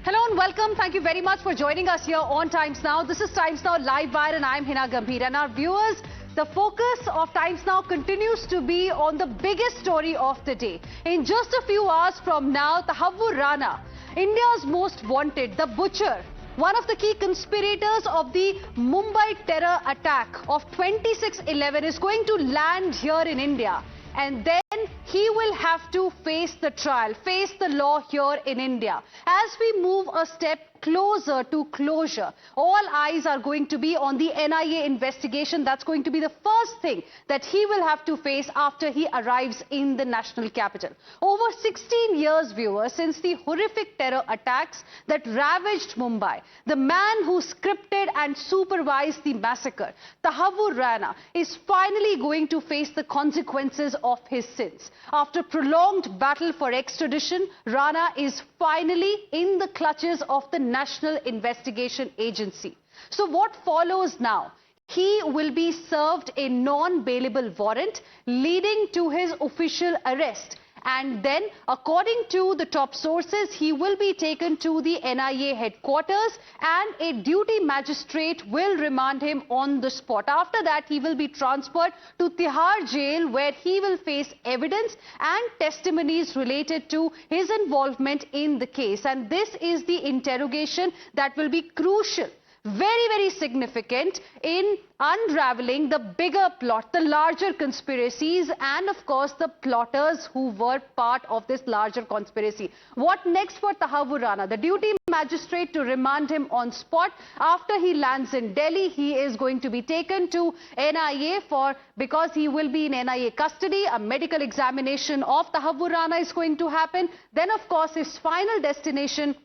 Hello and welcome. Thank you very much for joining us here on Times Now. This is Times Now Live Wire and I'm Hina Gambhir. And our viewers, the focus of Times Now continues to be on the biggest story of the day. In just a few hours from now, Tahawwur Rana, India's most wanted, the butcher, one of the key conspirators of the Mumbai terror attack of 26/11 is going to land here in India. And then he will have to face the trial, face the law here in India. As we move a step closer to closure, all eyes are going to be on the NIA investigation. That's going to be the first thing that he will have to face after he arrives in the national capital. Over 16 years, viewers, since the horrific terror attacks that ravaged Mumbai, the man who scripted and supervised the massacre, Tahawwur Rana, is finally going to face the consequences of his sins. After prolonged battle for extradition, Rana is finally in the clutches of the National Investigation Agency. So what follows now? He will be served a non-bailable warrant leading to his official arrest. And then, according to the top sources, he will be taken to the NIA headquarters and a duty magistrate will remand him on the spot. After that, he will be transferred to Tihar jail where he will face evidence and testimonies related to his involvement in the case. And this is the interrogation that will be crucial, very, very significant in unraveling the bigger plot, the larger conspiracies, and of course the plotters who were part of this larger conspiracy. What next for Tahawwur Rana? The duty magistrate to remand him on spot. After he lands in Delhi, he is going to be taken to NIA because he will be in NIA custody. A medical examination of Tahawwur Rana is going to happen. Then of course his final destination,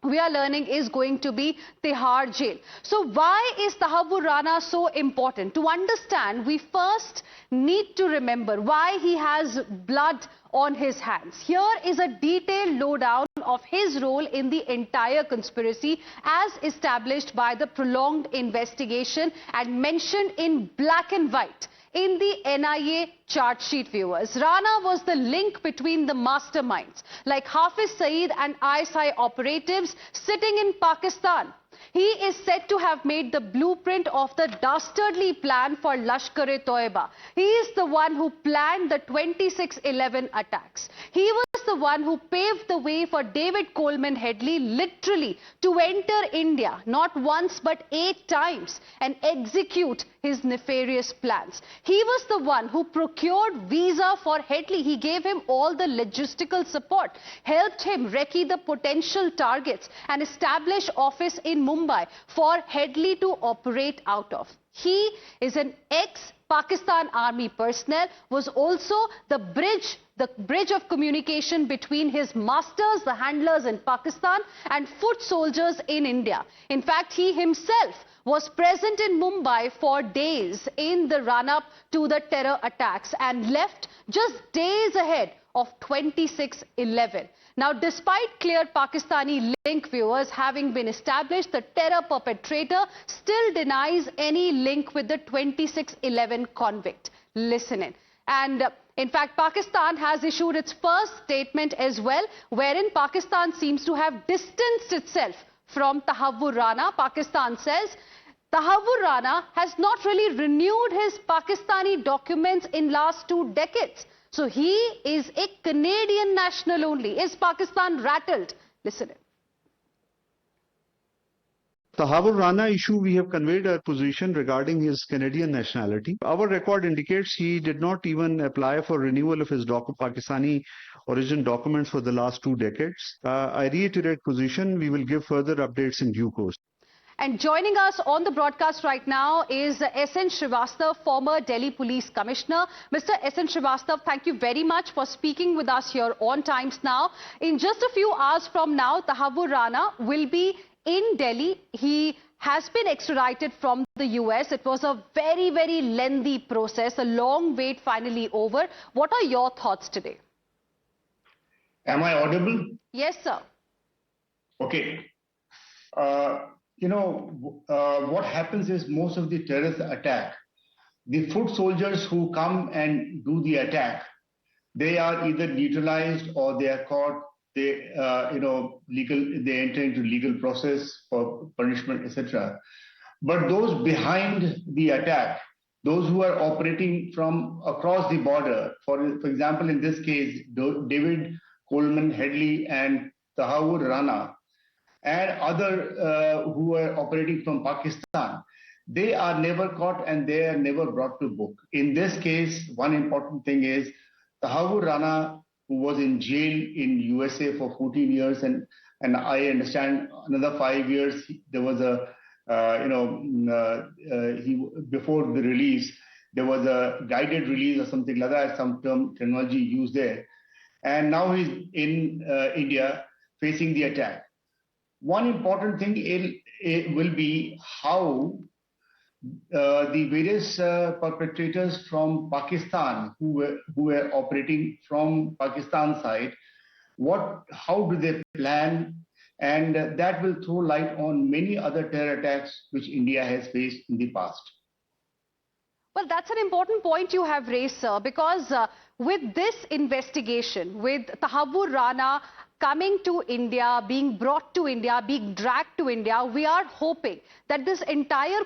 we are learning, is going to be Tihar jail. So why is Tahawwur Rana so important? To understand, we first need to remember why he has blood on his hands. Here is a detailed lowdown of his role in the entire conspiracy as established by the prolonged investigation and mentioned in black and white in the NIA chart sheet, viewers. Rana was the link between the masterminds like Hafiz Saeed and ISI operatives sitting in Pakistan. He is said to have made the blueprint of the dastardly plan for Lashkar-e-Toiba. He is the one who planned the 26/11 attacks. He was the one who paved the way for David Coleman Headley literally to enter India not once but 8 times and execute his nefarious plans. He was the one who procured visa for Headley. He gave him all the logistical support, helped him recce the potential targets and establish office in Mumbai for Headley to operate out of. He is an ex-Pakistan army personnel, was also the bridge of communication between his masters, the handlers in Pakistan, and foot soldiers in India. In fact, he himself was present in Mumbai for days in the run-up to the terror attacks and left just days ahead of 26/11. Now, despite clear Pakistani link, viewers, having been established, the terror perpetrator still denies any link with the 26/11 convict. Listen in. And in fact, Pakistan has issued its first statement as well, wherein Pakistan seems to have distanced itself from Tahawwur Rana. Pakistan says Tahawwur Rana has not really renewed his Pakistani documents in last 2 decades. So he is a Canadian national only. Is Pakistan rattled? Listen in. Tahawwur Rana issue, we have conveyed our position regarding his Canadian nationality. Our record indicates he did not even apply for renewal of his Pakistani origin documents for the last 2 decades. I reiterate position. We will give further updates in due course. And joining us on the broadcast right now is S.N. Srivastav, former Delhi Police Commissioner. Mr. S.N. Srivastav, thank you very much for speaking with us here on Times Now. In just a few hours from now, Tahawwur Rana will be in Delhi. He has been extradited from the US. It was a very, very lengthy process, a long wait finally over. What are your thoughts today? Am I audible? Yes, sir. Okay. What happens is most of the terrorist attack, the foot soldiers who come and do the attack, they are either neutralized or they are caught they they enter into legal process for punishment, etc. But those behind the attack, those who are operating from across the border, for example, in this case, David Coleman Headley and Tahawwur Rana, and other who are operating from Pakistan, they are never caught and they are never brought to book. In this case, one important thing is Tahawwur Rana, who was in jail in USA for 14 years, and I understand another 5 years there was a he before the release there was a guided release or something like that, some terminology used there, and now he's in India facing the attack. One important thing it will be how the various perpetrators from Pakistan who were operating from Pakistan side, how do they plan, and that will throw light on many other terror attacks which India has faced in the past. Well, that's an important point you have raised, sir, because with this investigation, with Tahawwur Rana coming to India, being brought to India, being dragged to India, we are hoping that this entire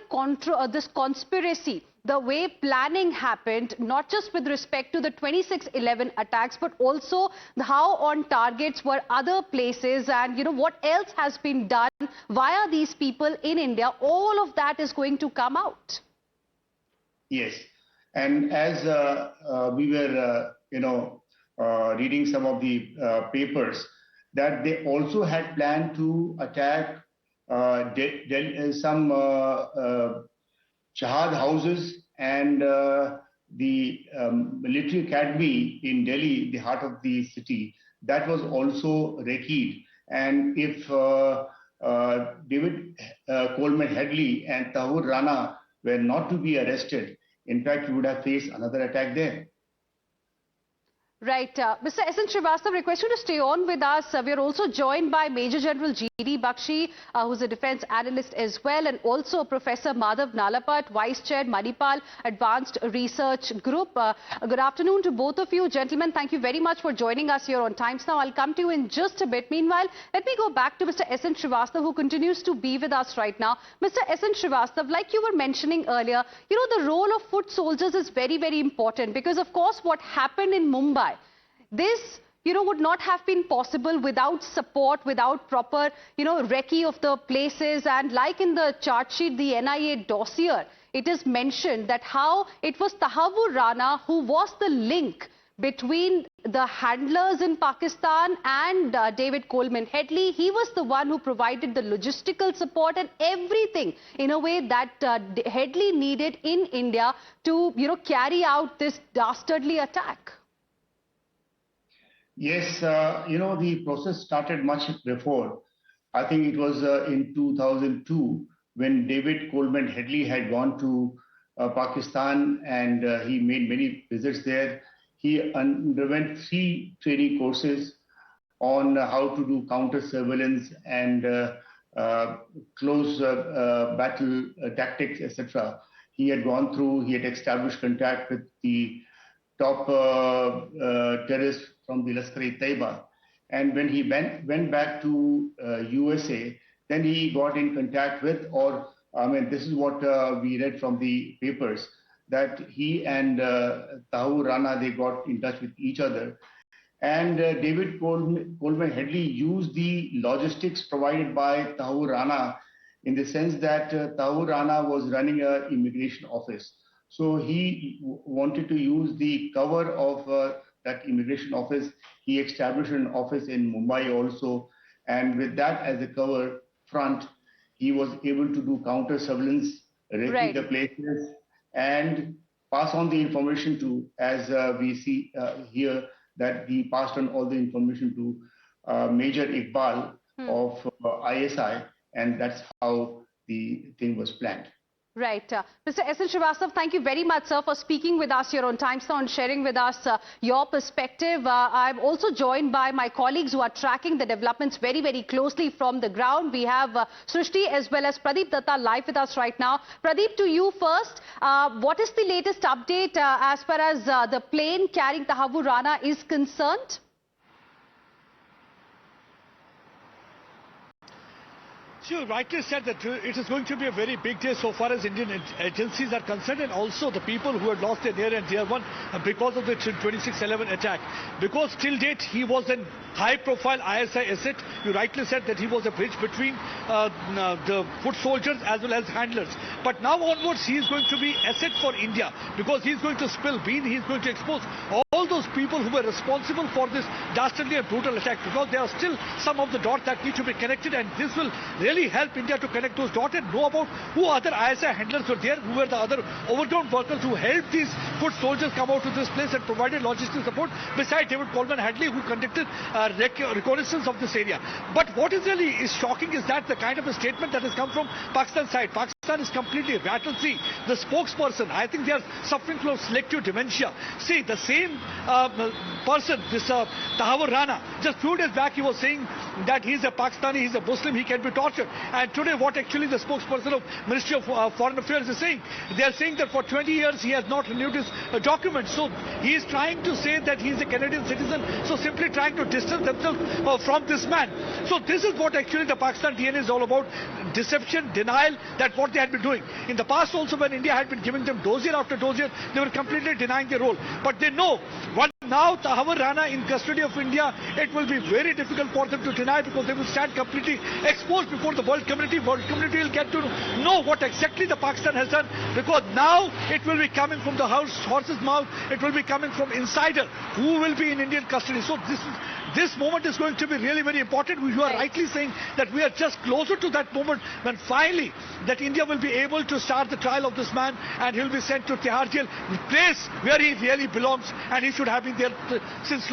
this conspiracy, the way planning happened, not just with respect to the 26/11 attacks, but also how on targets were other places, and what else has been done via these people in India, all of that is going to come out. Yes, and as we were, reading some of the papers, that they also had planned to attack some Shahad houses and the military academy in Delhi, the heart of the city. That was also recce'd. And if David Coleman Headley and Tahawwur Rana were not to be arrested, in fact, we would have faced another attack there. Right. Mr. S.N. Srivastava, request you to stay on with us. We are also joined by Major General G.D. Bakshi, who's a defense analyst as well, and also Professor Madhav Nalapat, Vice Chair, Manipal Advanced Research Group. Good afternoon to both of you. Gentlemen, thank you very much for joining us here on Times Now. I'll come to you in just a bit. Meanwhile, let me go back to Mr. S.N. Srivastava, who continues to be with us right now. Mr. S.N. Srivastava, like you were mentioning earlier, the role of foot soldiers is very, very important because, of course, what happened in Mumbai, this, would not have been possible without support, without proper, recce of the places. And like in the chart sheet, the NIA dossier, it is mentioned that how it was Tahawwur Rana who was the link between the handlers in Pakistan and David Coleman Headley. He was the one who provided the logistical support and everything in a way that Headley needed in India to, carry out this dastardly attack. Yes, the process started much before. I think it was in 2002 when David Coleman Headley had gone to Pakistan, and he made many visits there. He underwent 3 training courses on how to do counter surveillance and close battle tactics, etc. He had gone through, he had established contact with the top terrorists from the Lashkar-e-Taiba. And when he went back to USA, then he got in contact with, this is what we read from the papers, that he and Tahawwur Rana, they got in touch with each other. And David Coleman Headley used the logistics provided by Tahawwur Rana in the sense that Tahawwur Rana was running an immigration office. So he wanted to use the cover of that immigration office. He established an office in Mumbai also. And with that as a cover front, he was able to do counter surveillance, recce the places, and pass on the information to, as we see here, that he passed on all the information to Major Iqbal of ISI, and that's how the thing was planned. Right. Mr. S.N. Srivastava, thank you very much, sir, for speaking with us here on Times Now and sharing with us your perspective. I'm also joined by my colleagues who are tracking the developments very, very closely from the ground. We have Srishti as well as Pradeep Datta live with us right now. Pradeep, to you first. What is the latest update as far as the plane carrying Tahawwur Rana is concerned? You rightly said that it is going to be a very big day so far as Indian agencies are concerned, and also the people who had lost their near and dear one because of the 26/11 attack. Because till date he was a high-profile ISI asset. You rightly said that he was a bridge between the foot soldiers as well as handlers. But now onwards he is going to be asset for India because he is going to spill bean. He is going to expose all those people who were responsible for this dastardly and brutal attack, because there are still some of the dots that need to be connected, and this will really help India to connect those dots and know about who other ISI handlers were there, who were the other overground workers who helped these foot soldiers come out to this place and provided logistical support, besides David Coleman Hadley, who conducted reconnaissance of this area. But what is really shocking is that the kind of a statement that has come from Pakistan side. Pakistan is completely rattled. See, the spokesperson, I think they are suffering from selective dementia. See, the same person, this Tahawwur Rana, just few days back he was saying that he's a Pakistani, he's a Muslim, he can be tortured. And today what actually the spokesperson of Ministry of Foreign Affairs is saying, they are saying that for 20 years he has not renewed his documents. So he is trying to say that he is a Canadian citizen, so simply trying to distance themselves from this man. So this is what actually the Pakistan DNA is all about: deception, denial, that what they had been doing. In the past also, when India had been giving them dossier after dossier, they were completely denying their role. But they know what now Tahawwur Rana in custody of India, it will be very difficult for them to deny, because they will stand completely exposed before the world community. World community will get to know what exactly the Pakistan has done, because now it will be coming from the horse's mouth. It will be coming from insider who will be in Indian custody. So this moment is going to be really very important. You are rightly saying that we are just closer to that moment when finally that India will be able to start the trial of this man, and he will be sent to Tihar jail, the place where he really belongs, and he should have been there since